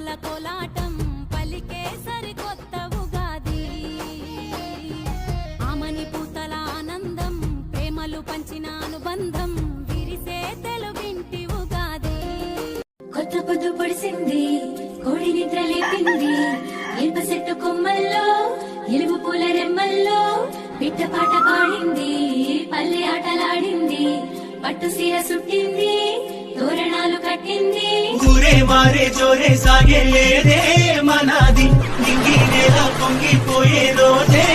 రెమ్మల కోలాటం పలికే సరికొత్త ఉగాది. ఆమని పూతల ఆనందం ప్రేమలు పంచిన అనుబంధం విరిసే తెలుగింటి ఉగాది. కొత్త పొద్దు పొడిసింది, కోడి నిద్ర లేపింది, ఇల్ప చెట్టు కొమ్మల్లో ఎలుగు పూల రెమ్మల్లో పిట్ట పాట పాడింది, పల్లె ఆటలాడింది, పట్టు సీర సుట్టింది, తోరణాలు కట్టింది. ఊరే మారే జోరే సాగే లేదే మనాది, నింగి నేల పొంగిపోయే రోజే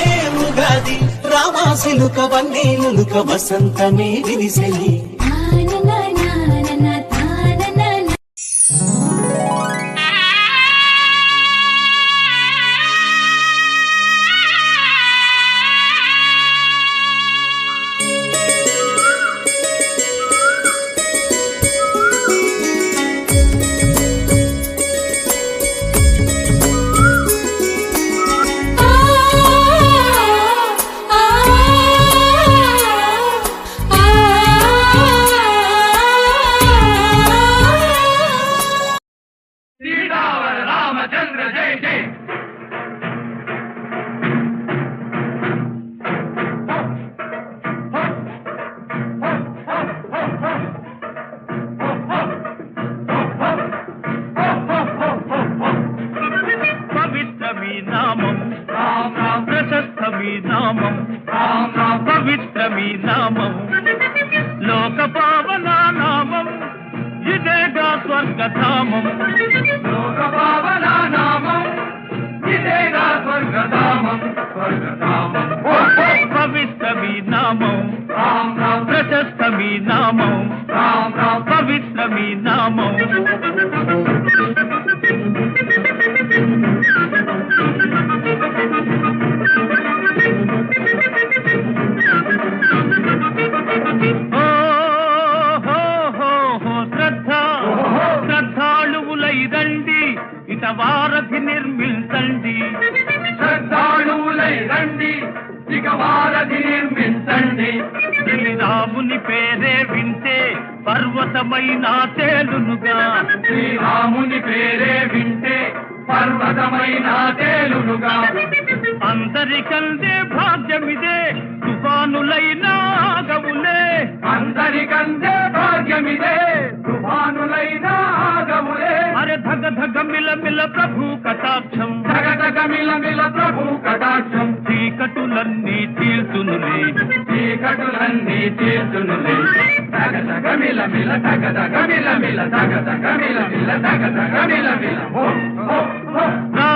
ఉగాది. రామాసిలుక వన్నేలుక వసంతమే విరిసెలి. పవిత్రమీ నామం లోక పావన నామం ఇదేగా స్వర్గధామం. లోక పావన నామం ఇదేగా స్వర్గధామం. స్వర్గధామం పవిత్రమీ నామం ప్రశస్తమీ నామం పవిత్రమీ నామం. శ్రద్ధాళువులైరండి ఇట వారధి నిర్మించండి. శ్రద్ధాళువులైరండి ఇక వారధి నిర్మించండి. శ్రీరాముని పేరే వింటే పర్వతమైన తేలునుగా. శ్రీరాముని పేరే వింటే పర్వతమైన తేలునుగా. అందరికందే భాగ్యమిదే తుఫానులైనా ఆగవులే. అందరికందే భాగ్యమిదే తుఫానులైనా ఆగవులే. అరే ధగ ధగ మిల మిల ప్రభు కటాక్షం. ధగ ధగ మిల మిల ప్రభు కటాక్షం. చీకటులన్నీ తీర్చునులే. చీకటులన్నీ తీర్చునులే. ధగ ధగ మిల మిల ధగ ధగ మిల మిల ధగ ధగ మిల మిల ధగ ధగ మిల మిల. రా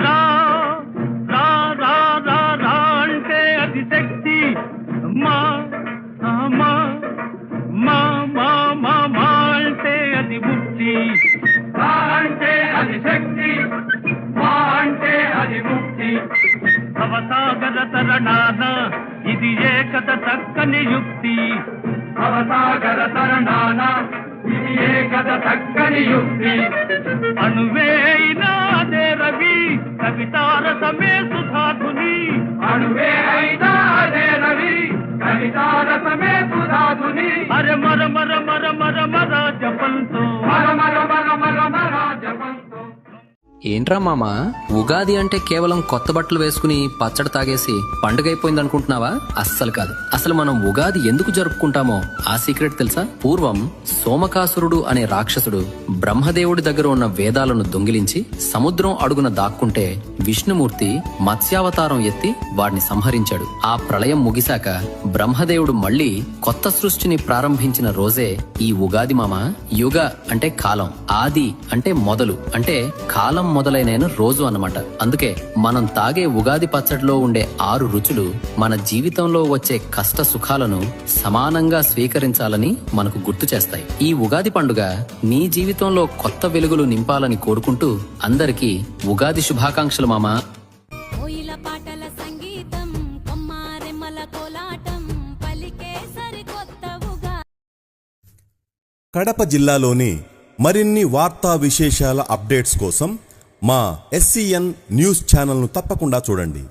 రా రా రా రా రా అంటే అది శక్తి. మా మా మా మా మా మా అంటే అది ముక్తి. మా అంటే అది శక్తి. మా అంటే అది ముక్తి. భవసాగర తరణాన ఇది ఏకత చక్కని యుక్తి. భవసాగర తరణాన ఇది ఏకత చక్కని యుక్తి. అణువేయినాదే రవి కవితారసమే సుధాధుని. అణువేయినాదే రవి కవితారసమే సుధాధుని. అరే మర మర మర మర మర జపంతో. మర మర మర మర మర జపంతో. ఏంట్రా మామ, ఉగాది అంటే కేవలం కొత్త బట్టలు వేసుకుని పచ్చడి తాగేసి పండుగైపోయింది అనుకుంటున్నావా? అస్సలు కాదు. అసలు మనం ఉగాది ఎందుకు జరుపుకుంటామో ఆ సీక్రెట్ తెలుసా? పూర్వం సోమకాసురుడు అనే రాక్షసుడు బ్రహ్మదేవుడి దగ్గర ఉన్న వేదాలను దొంగిలించి సముద్రం అడుగున దాక్కుంటే విష్ణుమూర్తి మత్స్యావతారం ఎత్తి వాడిని సంహరించాడు. ఆ ప్రళయం ముగిశాక బ్రహ్మదేవుడు మళ్లీ కొత్త సృష్టిని ప్రారంభించిన రోజే ఈ ఉగాది మామ. యుగ అంటే కాలం, ఆది అంటే మొదలు, అంటే కాలం మొదలైన రోజు అన్నమాట. అందుకే మనం తాగే ఉగాది పచ్చడిలో ఉండే 6 రుచులు మన జీవితంలో వచ్చే కష్ట సుఖాలను సమానంగా స్వీకరించాలని మనకు గుర్తు చేస్తాయి. ఈ ఉగాది పండుగ నీ జీవితంలో కొత్త వెలుగులు నింపాలని కోరుకుంటూ అందరికీ ఉగాది శుభాకాంక్షలు మామా. కోయిల పాటల సంగీతం కొమ్మారెమ్మల కోలాటం పలికే సరికొత్త ఉగాది. కడప జిల్లాలోని మరిన్ని వార్తా విశేషాల అప్డేట్స్ కోసం మా SCN న్యూస్ ఛానల్ను తప్పకుండా చూడండి.